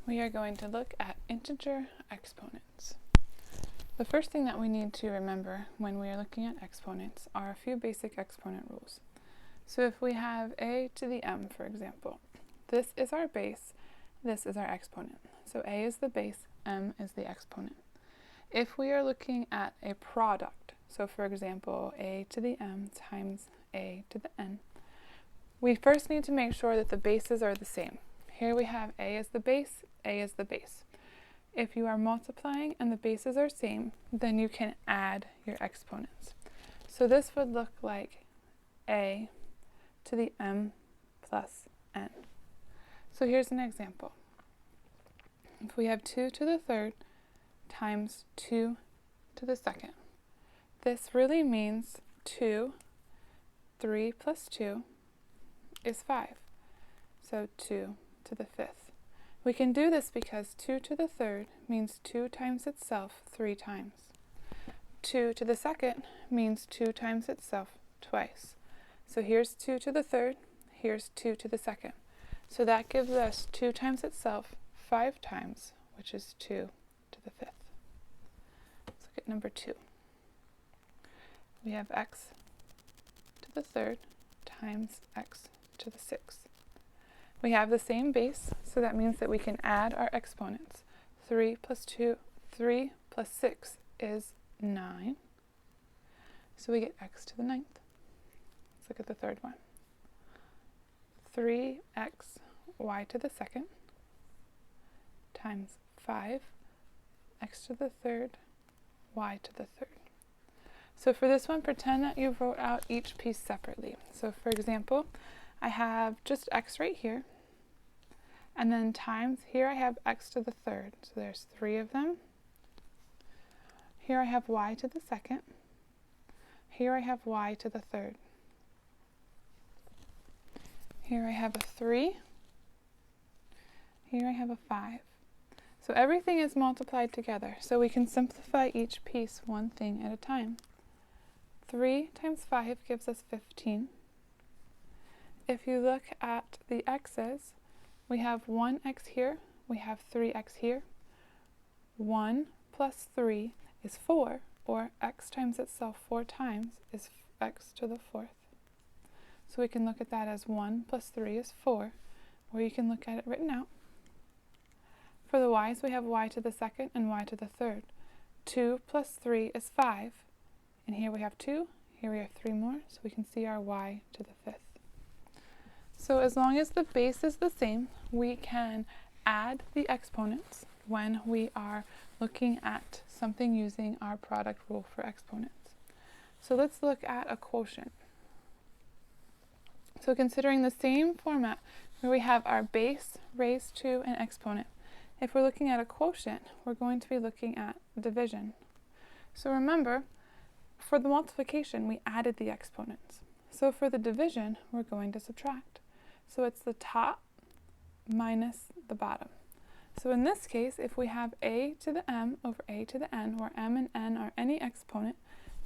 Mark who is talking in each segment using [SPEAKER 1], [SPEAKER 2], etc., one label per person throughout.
[SPEAKER 1] we are going to look at integer exponents. The first thing that we need to remember when we are looking at exponents are a few basic exponent rules. So if we have a to the m, for example, this is our base, this is our exponent. So a is the base, m is the exponent. If we are looking at a product, so for example, a to the m times a to the n, we first need to make sure that the bases are the same. Here we have a as the base, a is the base. If you are multiplying and the bases are same, then you can add your exponents. So this would look like a to the m plus n. So here's an example. If we have 2 to the third times 2 to the second, this really means 2, 3 plus 2 is 5. So 2 to the fifth. We can do this because 2 to the third means 2 times itself 3 times. 2 to the second means 2 times itself twice. So here's 2 to the third, here's 2 to the second. So that gives us 2 times itself 5 times, which is 2 to the fifth. Let's look at number 2. We have x to the third times x to the sixth. We have the same base, so that means that we can add our exponents. 3 plus 6 is 9. So we get x to the ninth. Let's look at the third one. 3x y to the second times 5 x to the third y to the third. So for this one, pretend that you wrote out each piece separately. So for example, I have just x right here, and then times, here I have x to the third, so there's 3 of them. Here I have y to the second. Here I have y to the third. Here I have a 3. Here I have a 5. So everything is multiplied together, so we can simplify each piece one thing at a time. 3 times 5 gives us 15. If you look at the x's, we have 1x here, we have 3x here. 1 plus 3 is 4, or x times itself 4 times is x to the fourth. So we can look at that as 1 plus 3 is 4, or you can look at it written out. For the y's, we have y to the second and y to the third. 2 plus 3 is 5, and here we have 2, here we have 3 more, so we can see our y to the fifth. So as long as the base is the same, we can add the exponents when we are looking at something using our product rule for exponents. So let's look at a quotient. So considering the same format where we have our base raised to an exponent, if we're looking at a quotient, we're going to be looking at division. So remember, for the multiplication, we added the exponents. So for the division, we're going to subtract. So it's the top minus the bottom. So in this case, if we have a to the m over a to the n, where m and n are any exponent,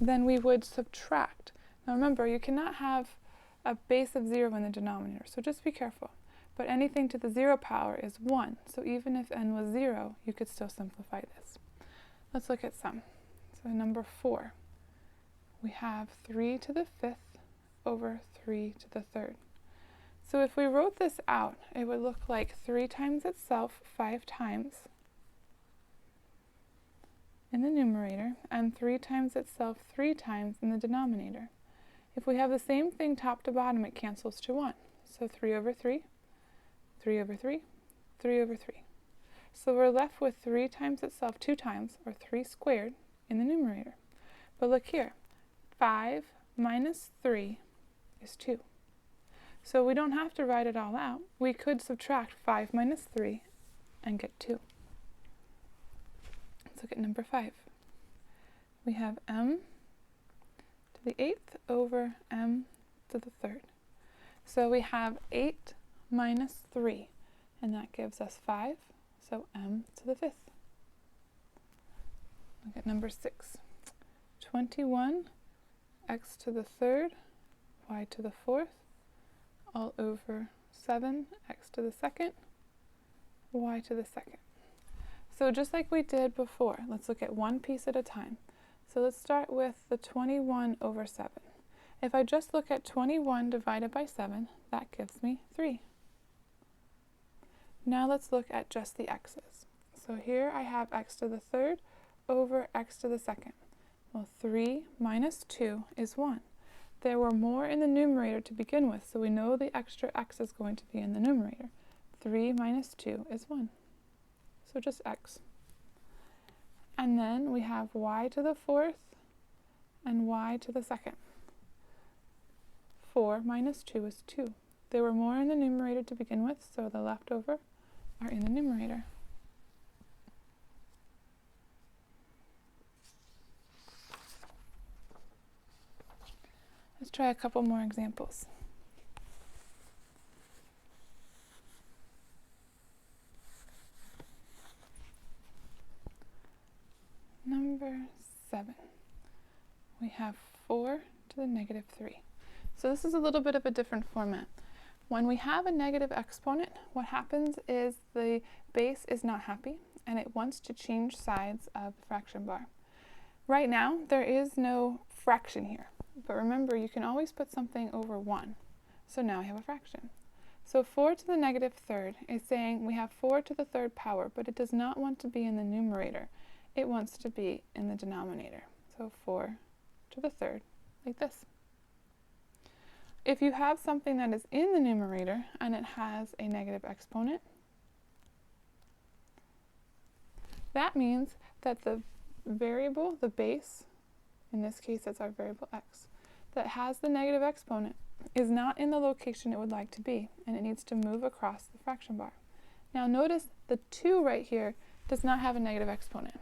[SPEAKER 1] then we would subtract. Now remember, you cannot have a base of 0 in the denominator, so just be careful. But anything to the 0 power is 1, so even if n was 0, you could still simplify this. Let's look at some. So number 4, we have 3 to the fifth over 3 to the third. So if we wrote this out, it would look like 3 times itself 5 times in the numerator, and 3 times itself 3 times in the denominator. If we have the same thing top to bottom, it cancels to 1. So 3 over 3, 3 over 3, 3 over 3. So we're left with 3 times itself 2 times, or 3 squared, in the numerator. But look here, 5 minus 3 is 2. So we don't have to write it all out. We could subtract 5 minus 3 and get 2. Let's look at number 5. We have m to the 8th over m to the third. So we have 8 minus 3, and that gives us 5, so m to the 5th. Look at number 6. 21 x to the third, y to the fourth, all over 7 x to the second, y to the second. So just like we did before, let's look at one piece at a time. So let's start with the 21 over 7. If I just look at 21 divided by 7, that gives me 3. Now let's look at just the x's. So here I have x to the third over x to the second. Well, 3 minus 2 is 1. There were more in the numerator to begin with, so we know the extra x is going to be in the numerator. 3 minus 2 is 1. So just x. And then we have y to the fourth and y to the second. 4 minus 2 is 2. There were more in the numerator to begin with, so the leftover are in the numerator. Let's try a couple more examples. Number 7. We have 4 to the negative 3. So this is a little bit of a different format. When we have a negative exponent, what happens is the base is not happy and it wants to change sides of the fraction bar. Right now, there is no fraction here, but remember, you can always put something over 1. So now I have a fraction. So 4 to the negative third is saying we have 4 to the third power, but it does not want to be in the numerator. It wants to be in the denominator. So 4 to the third, like this. If you have something that is in the numerator and it has a negative exponent, that means that the variable, the base, in this case that's our variable x, that has the negative exponent is not in the location it would like to be, and it needs to move across the fraction bar. Now notice the 2 right here does not have a negative exponent.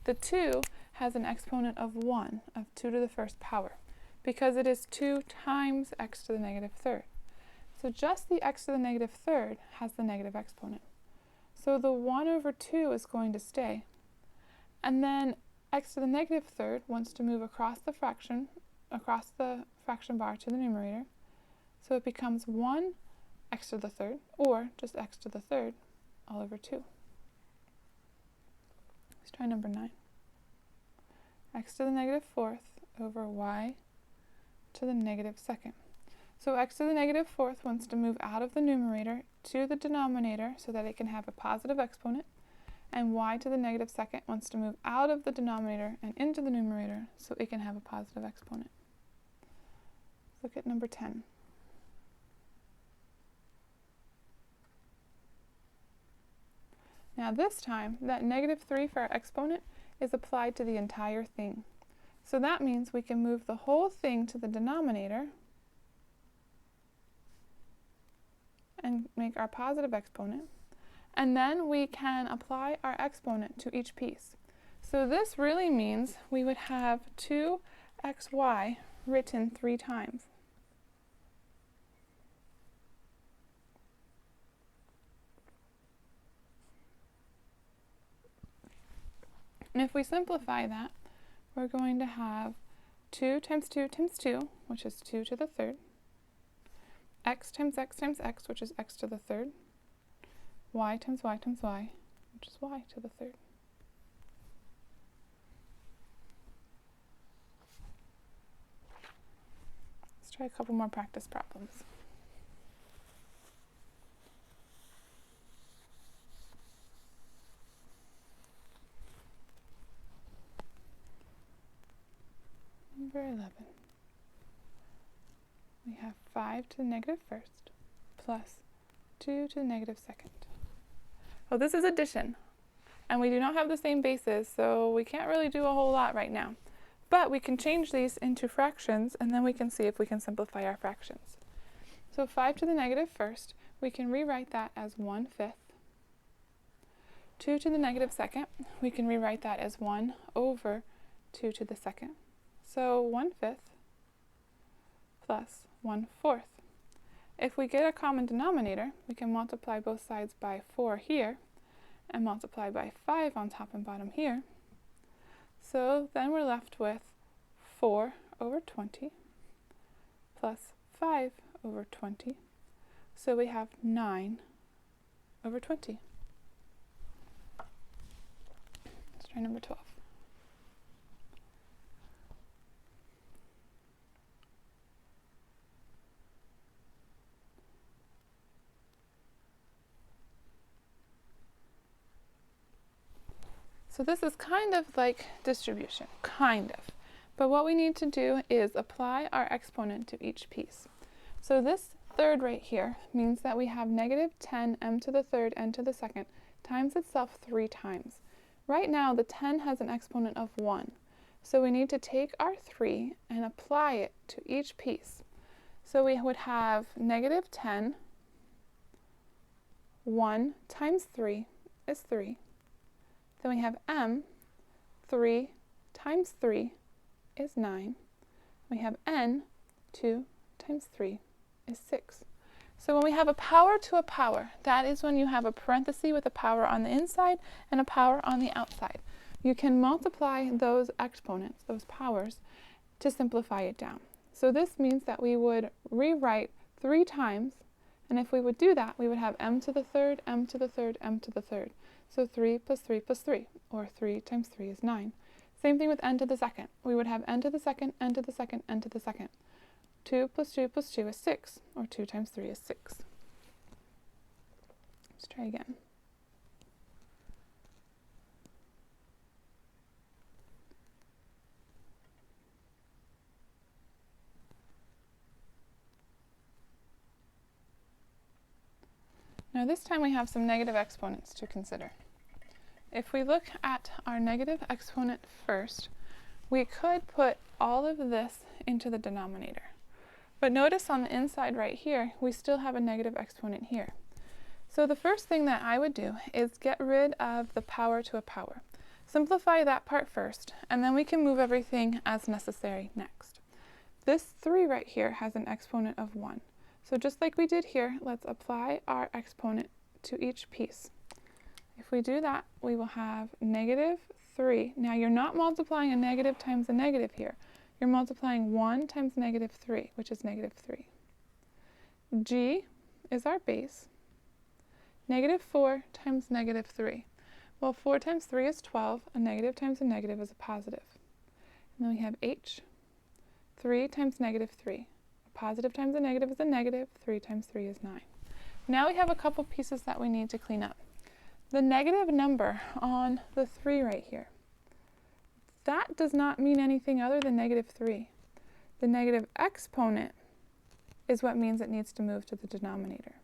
[SPEAKER 1] The 2 has an exponent of 1, of 2 to the first power, because it is 2 times x to the negative third. So just the x to the negative third has the negative exponent. So the 1 over 2 is going to stay. And then x to the negative third wants to move across the fraction bar to the numerator. So it becomes 1 x to the third, or just x to the third, all over 2. Let's try number 9. X to the negative fourth over y to the negative second. So x to the negative fourth wants to move out of the numerator to the denominator so that it can have a positive exponent, and y to the negative second wants to move out of the denominator and into the numerator so it can have a positive exponent. Let's look at number 10. Now this time, that negative 3 for our exponent is applied to the entire thing. So that means we can move the whole thing to the denominator and make our positive exponent. And then we can apply our exponent to each piece. So this really means we would have 2xy written 3 times. And if we simplify that, we're going to have 2 times 2 times 2, which is 2 to the third, x times x times x, which is x to the third, y times y times y, which is y to the third. Let's try a couple more practice problems. Number 11. We have 5 to the negative first plus 2 to the negative second. Well, this is addition, and we do not have the same bases, so we can't really do a whole lot right now. But we can change these into fractions, and then we can see if we can simplify our fractions. So 5 to the negative first, we can rewrite that as 1/5. 2 to the negative second, we can rewrite that as 1 over 2 to the second. So 1/5 plus 1/4. If we get a common denominator, we can multiply both sides by 4 here and multiply by 5 on top and bottom here. So then we're left with 4 over 20 plus 5 over 20. So we have 9 over 20. try number 12. So this is kind of like distribution, kind of. But what we need to do is apply our exponent to each piece. So this third right here means that we have negative 10 m to the third n to the second times itself 3 times. Right now the 10 has an exponent of 1. So we need to take our 3 and apply it to each piece. So we would have negative 10, 1 times 3 is 3. Then we have m, 3 times 3 is 9. We have n, 2 times 3 is 6. So when we have a power to a power, that is when you have a parenthesis with a power on the inside and a power on the outside. You can multiply those exponents, those powers, to simplify it down. So this means that we would rewrite 3 times, and if we would do that, we would have m to the third, m to the third, m to the third. So 3 plus 3 plus 3, or 3 times 3 is 9. Same thing with n to the second. We would have n to the second, n to the second, n to the second. 2 plus 2 plus 2 is 6, or 2 times 3 is 6. Let's try again. Now this time we have some negative exponents to consider. If we look at our negative exponent first, we could put all of this into the denominator. But notice on the inside right here, we still have a negative exponent here. So the first thing that I would do is get rid of the power to a power. Simplify that part first, and then we can move everything as necessary next. This 3 right here has an exponent of 1. So just like we did here, let's apply our exponent to each piece. If we do that, we will have negative 3. Now you're not multiplying a negative times a negative here. You're multiplying 1 times negative 3, which is negative 3. G is our base. Negative 4 times negative 3. Well, 4 times 3 is 12. A negative times a negative is a positive. And then we have H. 3 times negative 3. A positive times a negative is a negative. 3 times 3 is 9. Now we have a couple pieces that we need to clean up. The negative number on the 3 right here, that does not mean anything other than negative 3. The negative exponent is what means it needs to move to the denominator.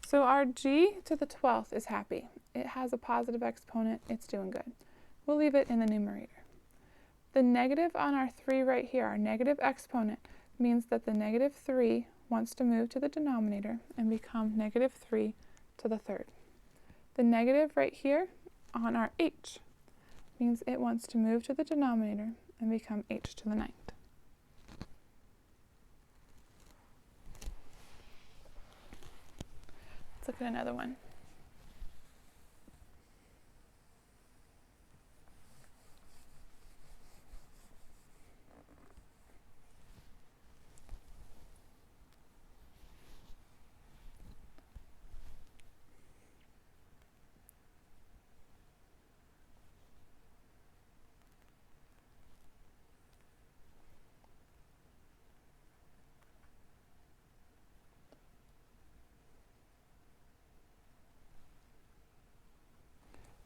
[SPEAKER 1] So our g to the 12th is happy. It has a positive exponent. It's doing good. We'll leave it in the numerator. The negative on our 3 right here, our negative exponent, means that the negative 3 wants to move to the denominator and become negative 3 to the third. The negative right here on our h means it wants to move to the denominator and become h to the 9th. Let's look at another one.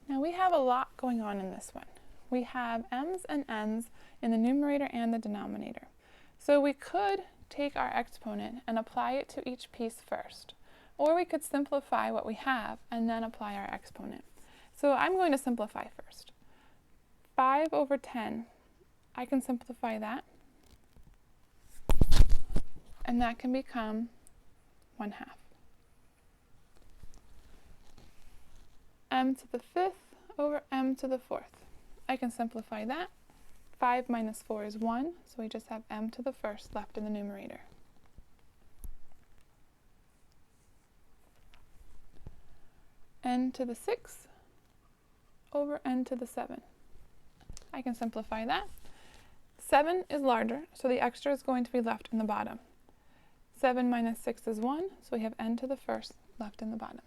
[SPEAKER 1] Now we have a lot going on in this one. We have m's and n's in the numerator and the denominator. So we could take our exponent and apply it to each piece first. Or we could simplify what we have and then apply our exponent. So I'm going to simplify first. 5 over 10, I can simplify that. And that can become 1/2. M to the 5th over m to the 4th. I can simplify that. 5 minus 4 is 1, so we just have m to the 1st left in the numerator. N to the 6th over n to the 7. I can simplify that. 7 is larger, so the extra is going to be left in the bottom. 7 minus 6 is 1, so we have n to the 1st left in the bottom.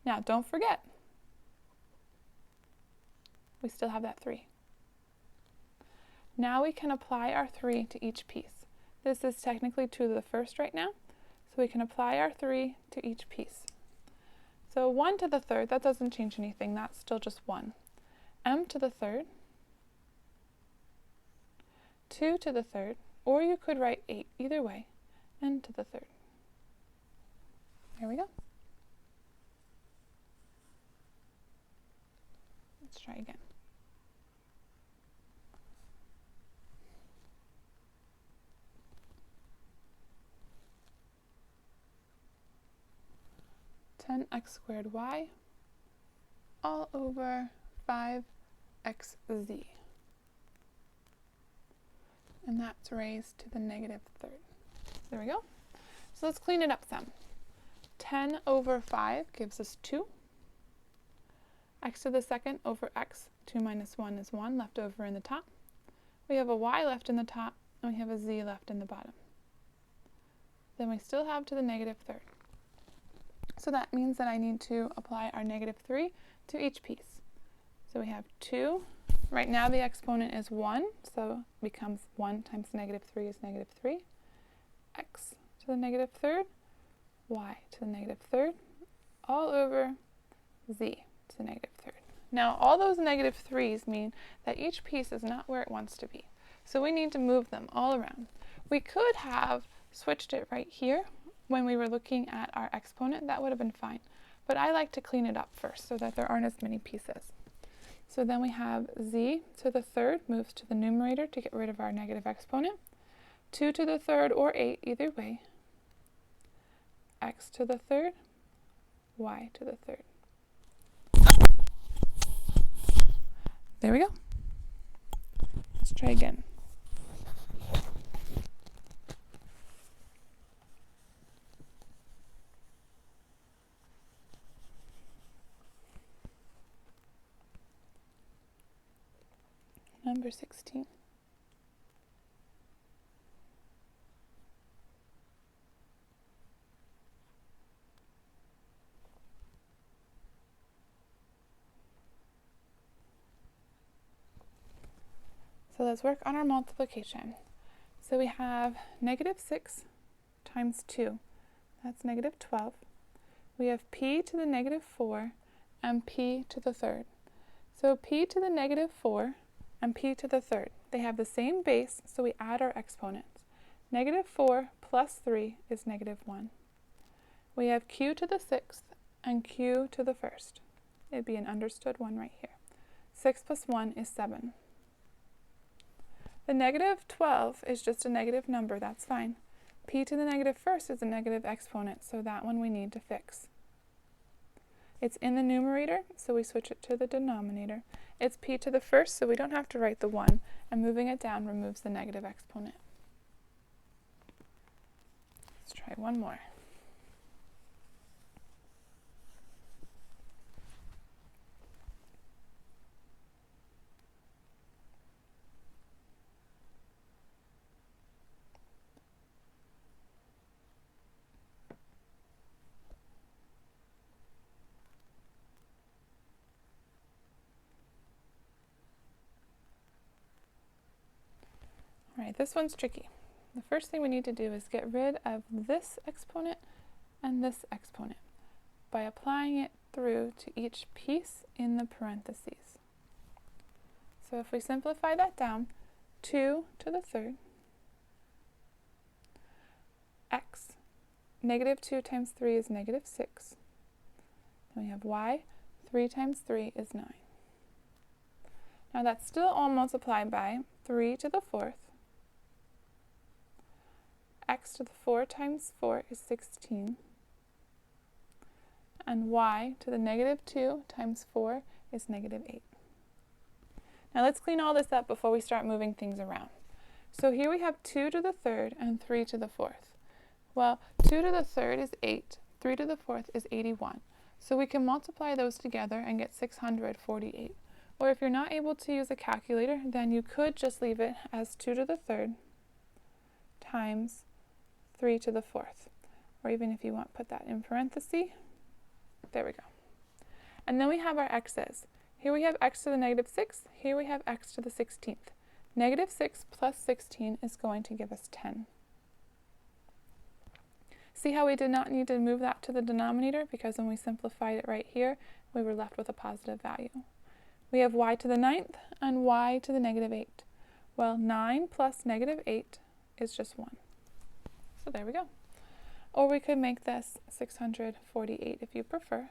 [SPEAKER 1] Now, don't forget, We still have that 3. Now we can apply our 3 to each piece. This is technically 2 to the first right now, so we can apply our 3 to each piece. So 1 to the third, that doesn't change anything, that's still just 1. M to the third, 2 to the third, or you could write 8, either way, n to the third. There we go. Let's try again. (10x squared y) all over 5xz. And that's raised to the negative third. There we go. So let's clean it up some. 10 over 5 gives us 2. X to the second over x, 2 minus 1 is 1, left over in the top. We have a y left in the top, and we have a z left in the bottom. Then we still have to the negative third. So that means that I need to apply our negative 3 to each piece. So we have 2. Right now the exponent is 1, so it becomes 1 times negative 3 is negative 3. X to the negative third, y to the negative third, all over z to the negative third. Now all those negative 3's mean that each piece is not where it wants to be. So we need to move them all around. We could have switched it right here when we were looking at our exponent. That would have been fine. But I like to clean it up first so that there aren't as many pieces. So then we have z to the third moves to the numerator to get rid of our negative exponent. 2 to the third or 8, either way. X to the third, y to the third. There we go. Let's try again. Number 16. So let's work on our multiplication. So we have negative 6 times 2. That's negative 12. We have p to the negative 4 and p to the third. So p to the negative 4 and p to the third. They have the same base, so we add our exponents. Negative 4 plus 3 is negative 1. We have q to the sixth and q to the first. It'd be an understood one right here. 6 plus 1 is 7. The negative 12 is just a negative number, that's fine. P to the negative first is a negative exponent, so that one we need to fix. It's in the numerator, so we switch it to the denominator. It's p to the first, so we don't have to write the 1, and moving it down removes the negative exponent. Let's try one more. All right, this one's tricky. The first thing we need to do is get rid of this exponent and this exponent by applying it through to each piece in the parentheses. So if we simplify that down, 2 to the third, x, negative 2 times 3 is negative 6. Then we have y, 3 times 3 is 9. Now that's still all multiplied by 3 to the fourth. X to the 4 times 4 is 16. And y to the negative 2 times 4 is negative 8. Now let's clean all this up before we start moving things around. So here we have 2 to the third and 3 to the fourth. Well, 2 to the third is 8, 3 to the fourth is 81. So we can multiply those together and get 648. Or if you're not able to use a calculator, then you could just leave it as 2 to the third times 3 to the fourth. Or even if you want, put that in parentheses. There we go. And then we have our x's. Here we have x to the negative 6. Here we have x to the 16th. Negative 6 plus 16 is going to give us 10. See how we did not need to move that to the denominator, because when we simplified it right here, we were left with a positive value. We have y to the 9th and y to the negative 8. Well, 9 plus negative 8 is just 1. So there we go. Or we could make this 648 if you prefer.